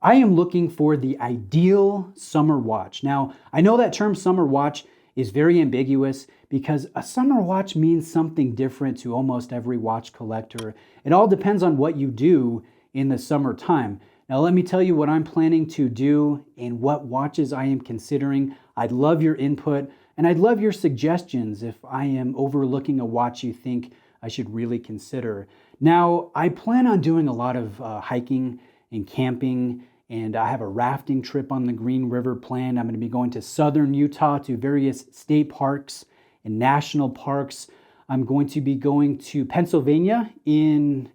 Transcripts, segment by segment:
I am looking for the ideal summer watch. Now, I know that term summer watch is very ambiguous because a summer watch means something different to almost every watch collector. It all depends on what you do in the summertime. Now, let me tell you what I'm planning to do and what watches I am considering. I'd love your input and I'd love your suggestions if I am overlooking a watch you think I should really consider. Now, I plan on doing a lot of hiking and camping, and I have a rafting trip on the Green River planned. I'm going to be going to southern Utah to various state parks and national parks. I'm going to be going to Pennsylvania in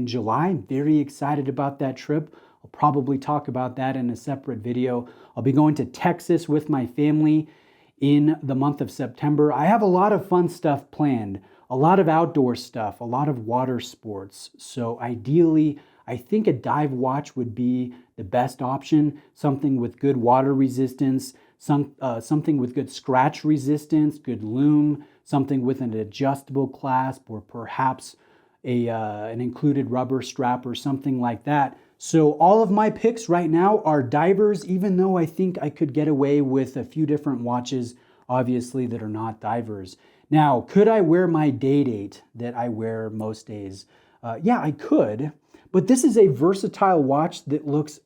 July. I'm very excited about that trip. I'll probably talk about that in a separate video. I'll be going to Texas with my family in the month of September. I have a lot of fun stuff planned, a lot of outdoor stuff, a lot of water sports. So ideally, I think a dive watch would be the best option, something with good water resistance, something with good scratch resistance, good lume, something with an adjustable clasp, or perhaps an included rubber strap or something like that. So all of my picks right now are divers, even though I think I could get away with a few different watches, obviously, that are not divers. Now, could I wear my day date that I wear most days? Yeah, I could. But this is a versatile watch that looks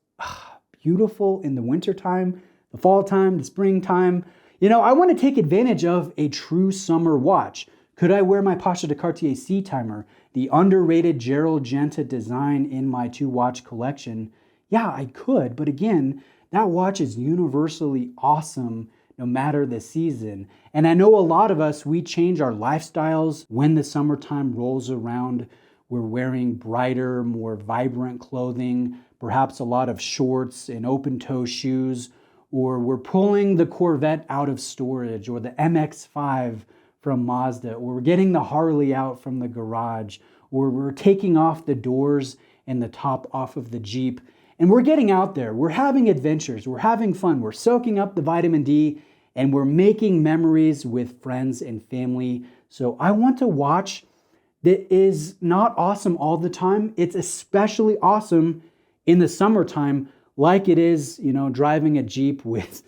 beautiful in the wintertime, the fall time, the springtime. You know, I want to take advantage of a true summer watch. Could I wear my Pacha de Cartier Sea Timer, the underrated Gerald Genta design in my 2-watch collection? Yeah, I could. But again, that watch is universally awesome no matter the season. And I know a lot of us, we change our lifestyles when the summertime rolls around. We're wearing brighter, more vibrant clothing, perhaps a lot of shorts and open-toe shoes, or we're pulling the Corvette out of storage, or the MX-5 from Mazda, or we're getting the Harley out from the garage, or we're taking off the doors and the top off of the Jeep, and we're getting out there. We're having adventures. We're having fun. We're soaking up the vitamin D, and we're making memories with friends and family. So I want to watch that is not awesome all the time. It's especially awesome in the summertime, like it is, you know, driving a Jeep with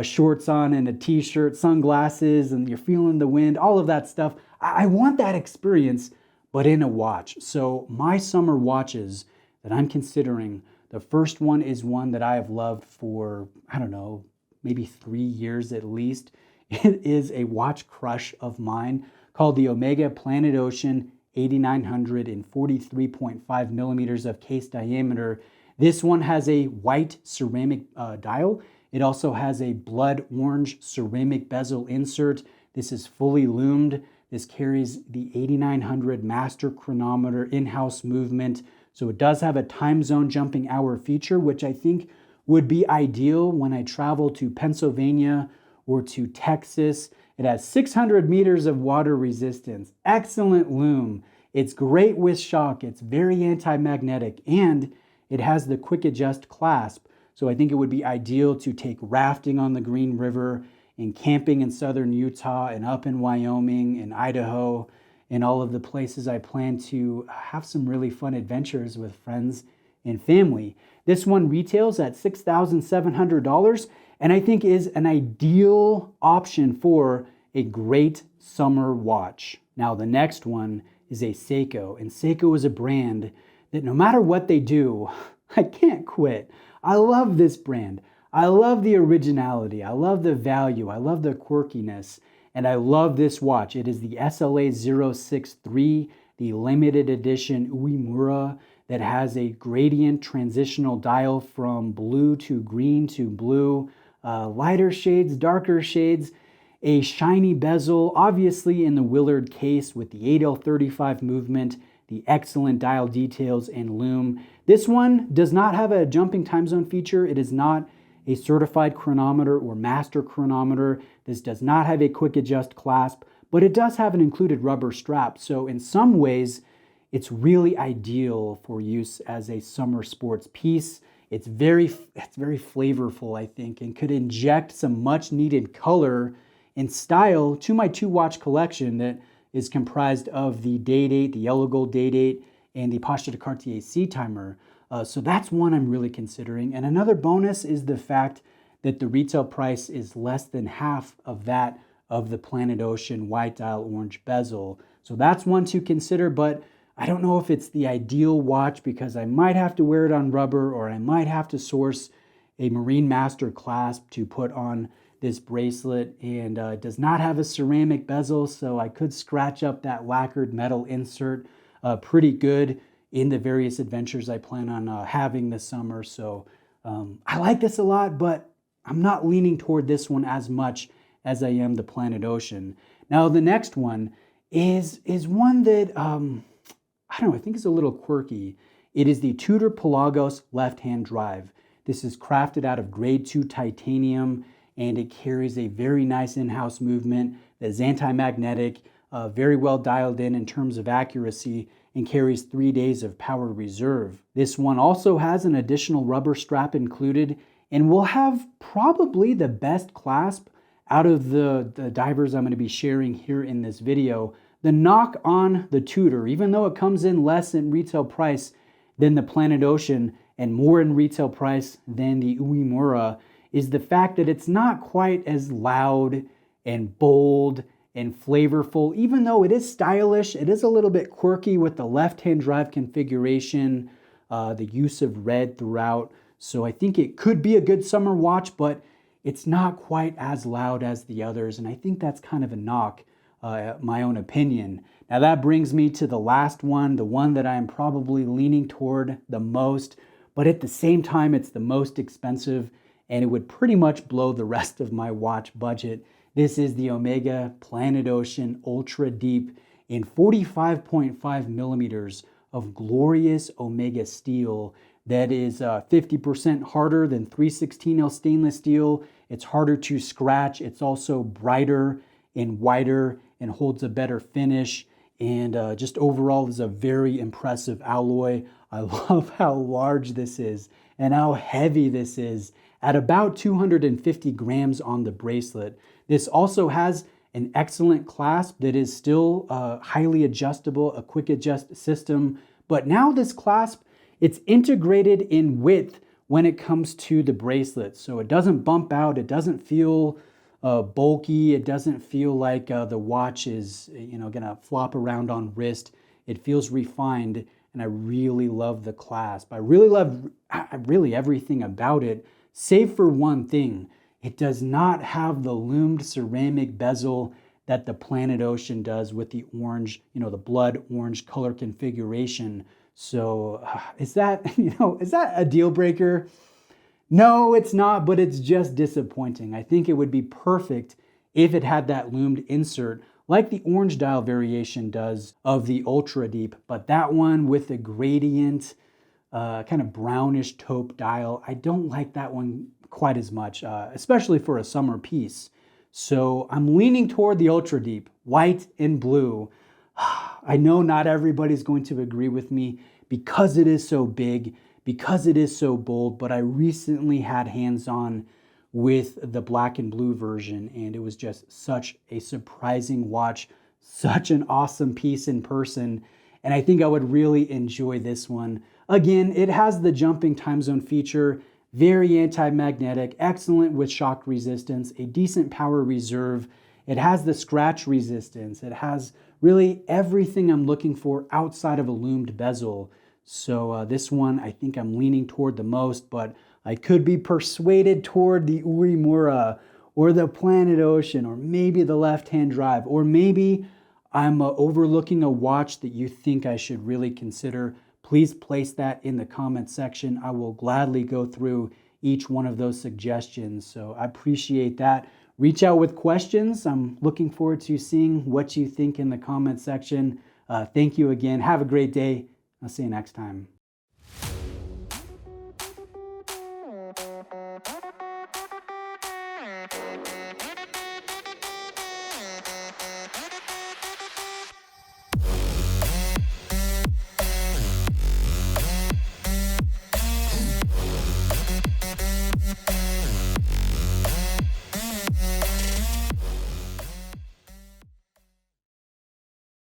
shorts on and a t-shirt, sunglasses, and you're feeling the wind, all of that stuff. I want that experience, but in a watch. So my summer watches that I'm considering, the first one is one that I have loved for, I don't know, maybe 3 years at least. It is a watch crush of mine called the Omega Planet Ocean 8900 in 43.5 millimeters of case diameter. This one has a white ceramic dial. It also has a blood orange ceramic bezel insert. This is fully lumed. This carries the 8900 master chronometer in-house movement. So it does have a time zone jumping hour feature, which I think would be ideal when I travel to Pennsylvania or to Texas. It has 600 meters of water resistance, excellent lume. It's great with shock. It's very anti-magnetic, and it has the quick adjust clasp. So I think it would be ideal to take rafting on the Green River and camping in southern Utah and up in Wyoming and Idaho and all of the places I plan to have some really fun adventures with friends and family. This one retails at $6,700 and I think is an ideal option for a great summer watch. Now the next one is a Seiko, and Seiko is a brand that no matter what they do, I can't quit. I love this brand. I love the originality. I love the value. I love the quirkiness. And I love this watch. It is the SLA 063, the limited edition Uemura that has a gradient transitional dial from blue to green to blue, lighter shades, darker shades, a shiny bezel, obviously in the Willard case with the 8L35 movement, the excellent dial details and lume. This one does not have a jumping time zone feature. It is not a certified chronometer or master chronometer. This does not have a quick adjust clasp, but it does have an included rubber strap. So in some ways, it's really ideal for use as a summer sports piece. It's very flavorful, I think, and could inject some much needed color and style to my 2-watch collection that is comprised of the Day-Date, the Yellow Gold Day-Date, and the Pacha de Cartier Sea Timer. So that's one I'm really considering. And another bonus is the fact that the retail price is less than half of that of the Planet Ocean white dial orange bezel. So that's one to consider, but I don't know if it's the ideal watch because I might have to wear it on rubber, or I might have to source a Marine Master clasp to put on this bracelet, and it does not have a ceramic bezel, so I could scratch up that lacquered metal insert pretty good in the various adventures I plan on having this summer. So I like this a lot, but I'm not leaning toward this one as much as I am the Planet Ocean. Now the next one is one that I don't know, I think is a little quirky. It is the Tudor Pelagos left-hand drive. This is crafted out of grade 2 titanium, and it carries a very nice in-house movement that is anti-magnetic, very well dialed in terms of accuracy, and carries 3 days of power reserve. This one also has an additional rubber strap included, and will have probably the best clasp out of the divers I'm going to be sharing here in this video. The knock on the Tudor, even though it comes in less in retail price than the Planet Ocean and more in retail price than the Uemura, is the fact that it's not quite as loud and bold and flavorful. Even though it is stylish, it is a little bit quirky with the left-hand drive configuration, the use of red throughout. So I think it could be a good summer watch, but it's not quite as loud as the others, and I think that's kind of a knock, my own opinion. Now that brings me to the last one, the one that I'm probably leaning toward the most, but at the same time it's the most expensive, and it would pretty much blow the rest of my watch budget. This is the Omega Planet Ocean Ultra Deep in 45.5 millimeters of glorious Omega steel that is 50% harder than 316L stainless steel. It's harder to scratch. It's also brighter and whiter and holds a better finish. And just overall is a very impressive alloy. I love how large this is and how heavy this is at about 250 grams on the bracelet. This also has an excellent clasp that is still highly adjustable, a quick adjust system. But now this clasp, it's integrated in width when it comes to the bracelet. So it doesn't bump out, it doesn't feel bulky, it doesn't feel like the watch is gonna flop around on wrist. It feels refined, and I really love the clasp. I really love everything about it, save for one thing. It does not have the loomed ceramic bezel that the Planet Ocean does with the orange, the blood orange color configuration. So is that a deal breaker? No, it's not, but it's just disappointing. I think it would be perfect if it had that loomed insert like the orange dial variation does of the Ultra Deep, but that one with the gradient, kind of brownish taupe dial, I don't like that one quite as much, especially for a summer piece. So I'm leaning toward the Ultra Deep, white and blue. I know not everybody's going to agree with me because it is so big, because it is so bold, but I recently had hands-on with the black and blue version, and it was just such a surprising watch, such an awesome piece in person, and I think I would really enjoy this one. Again, it has the jumping time zone feature, very anti-magnetic, excellent with shock resistance, a decent power reserve. It has the scratch resistance. It has really everything I'm looking for outside of a loomed bezel. So this one I think I'm leaning toward the most, but I could be persuaded toward the Uemura or the Planet Ocean or maybe the left-hand drive, or maybe I'm overlooking a watch that you think I should really consider. Please place that in the comment section. I will gladly go through each one of those suggestions. So I appreciate that. Reach out with questions. I'm looking forward to seeing what you think in the comment section. Thank you again. Have a great day. I'll see you next time.